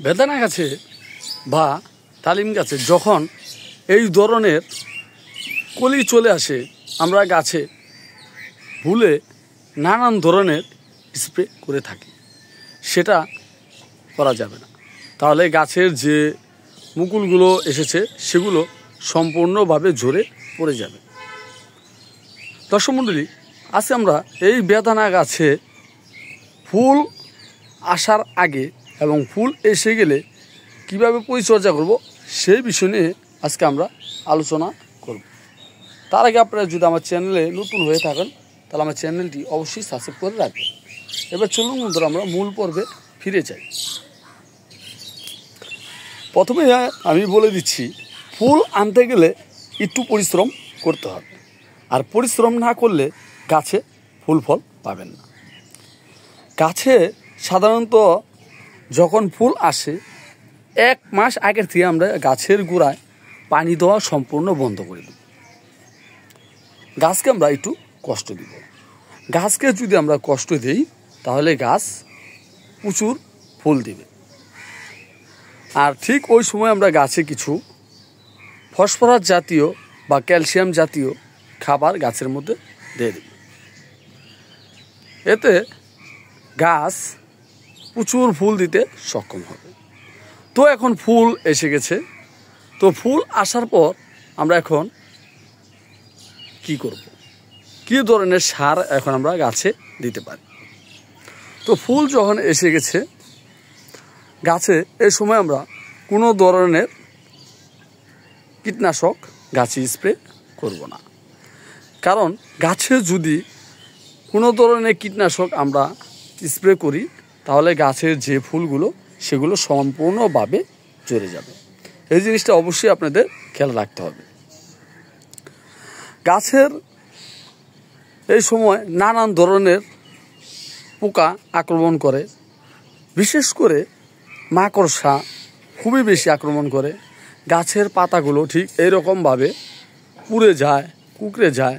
বেদানা গাছে বা ডালিম গাছে যখন এই ধরনের কলি চলে আসে, আমরা গাছে ভুলে নানান ধরনের স্প্রে করে থাকি, সেটা করা যাবে না। তাহলে গাছের যে মুকুলগুলো এসেছে সেগুলো সম্পূর্ণভাবে ঝরে পড়ে যাবে। দর্শক মণ্ডলী, আজকে আমরা এই বেদানা গাছে ফুল আসার আগে এবং ফুল এসে গেলে কিভাবে পরিচর্যা করব সেই বিষয় নিয়ে আজকে আমরা আলোচনা করব। তার আগে আপনারা যদি আমার চ্যানেলে নতুন হয়ে থাকেন তাহলে আমার চ্যানেলটি অবশ্যই সাবস্ক্রাইব করে রাখবেন। এবার চলুন বন্ধুরা, আমরা মূল পর্বে ফিরে যাই। প্রথমে আমি বলে দিচ্ছি, ফুল আনতে গেলে একটু পরিশ্রম করতে হবে, আর পরিশ্রম না করলে গাছে ফুল ফল পাবেন না। গাছে সাধারণত যখন ফুল আসে 1 মাস আগের থেকে আমরা গাছের গোড়ায় পানি দেওয়া সম্পূর্ণ বন্ধ করে দেব। গাছকে আমরা একটু কষ্ট দিব। গাছকে যদি আমরা কষ্ট দিই তাহলে গাছ প্রচুর ফুল দিবে। আর ঠিক ওই সময় আমরা গাছে কিছু ফসফরাস জাতীয় বা ক্যালসিয়াম জাতীয় খাবার গাছের মধ্যে দিয়ে দেব। এতে গাছ প্রচুর ফুল দিতে সক্ষম হবে। তো এখন ফুল এসে গেছে, তো ফুল আসার পর আমরা এখন কি করব, কী ধরনের সার এখন আমরা গাছে দিতে পারি। তো ফুল যখন এসে গেছে গাছে, এই সময় আমরা কোনো ধরনের কীটনাশক গাছে স্প্রে করব না। কারণ গাছে যদি কোনো ধরনের কীটনাশক আমরা স্প্রে করি তাহলে গাছের যে ফুলগুলো সেগুলো সম্পূর্ণভাবে ঝরে যাবে। এই জিনিসটা অবশ্যই আপনাদের খেয়াল রাখতে হবে। গাছের এই সময় নানান ধরনের পোকা আক্রমণ করে, বিশেষ করে মাকড়সা খুবই বেশি আক্রমণ করে। গাছের পাতাগুলো ঠিক এইরকমভাবে পুড়ে যায়, কুঁকড়ে যায়।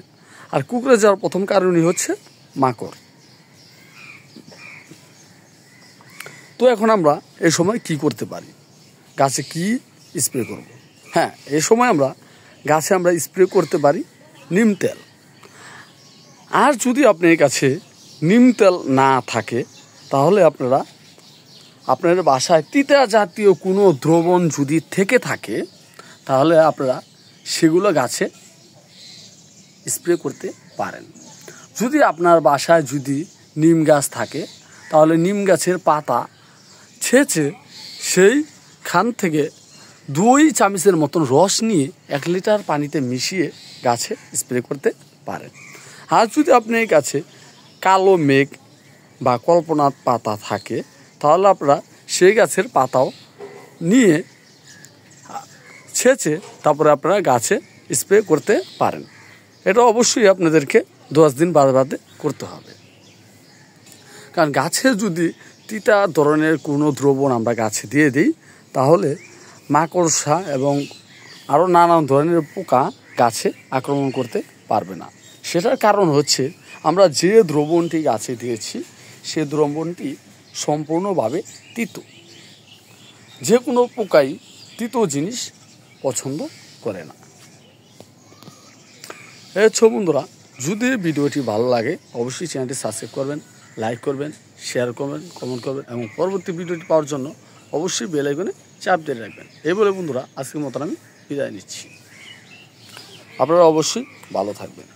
আর কুঁকড়ে যাওয়ার প্রথম কারণই হচ্ছে মাকড়। তো এখন আমরা এই সময় কি করতে পারি, গাছে কি স্প্রে করব? হ্যাঁ, এই সময় আমরা গাছে স্প্রে করতে পারি নিম তেল। আর যদি আপনার কাছে নিম তেল না থাকে তাহলে আপনার বাসায় তিতা জাতীয় কোনো দ্রবণ যদি থেকে থাকে তাহলে আপনারা সেগুলো গাছে স্প্রে করতে পারেন। যদি আপনার বাসায় যদি নিম গাছ থাকে তাহলে নিম গাছের পাতা ছেঁচে সেই খান থেকে 2 চামচের মতন রস নিয়ে 1 লিটার পানিতে মিশিয়ে গাছে স্প্রে করতে পারেন। আর যদি আপনার কাছে কালো মেঘ বা কল্পনার পাতা থাকে তাহলে আপনারা সেই গাছের পাতাও নিয়ে ছেঁচে তারপরে আপনারা গাছে স্প্রে করতে পারেন। এটা অবশ্যই আপনাদেরকে 10 দিন বাদে বাদে করতে হবে। কারণ গাছে যদি তিতা ধরনের কোনো দ্রবণ আমরা গাছে দিয়ে দিই তাহলে মাকড়সা এবং আরও নানান ধরনের পোকা গাছে আক্রমণ করতে পারবে না। সেটার কারণ হচ্ছে আমরা যে দ্রবণটি গাছে দিয়েছি সে দ্রবণটি সম্পূর্ণভাবে তিতো। যে কোনো পোকাই তিতো জিনিস পছন্দ করে না। বন্ধুরা, যদি ভিডিওটি ভালো লাগে অবশ্যই চ্যানেলটি সাবস্ক্রাইব করবেন, লাইক করবেন, শেয়ার করবেন, কমেন্ট করবেন এবং পরবর্তী ভিডিওটি পাওয়ার জন্য অবশ্যই বেল আইকনে চাপ দিয়ে রাখবেন। এই বলে বন্ধুরা, আজকের মতন আমি বিদায় নিচ্ছি। আপনারা অবশ্যই ভালো থাকবেন।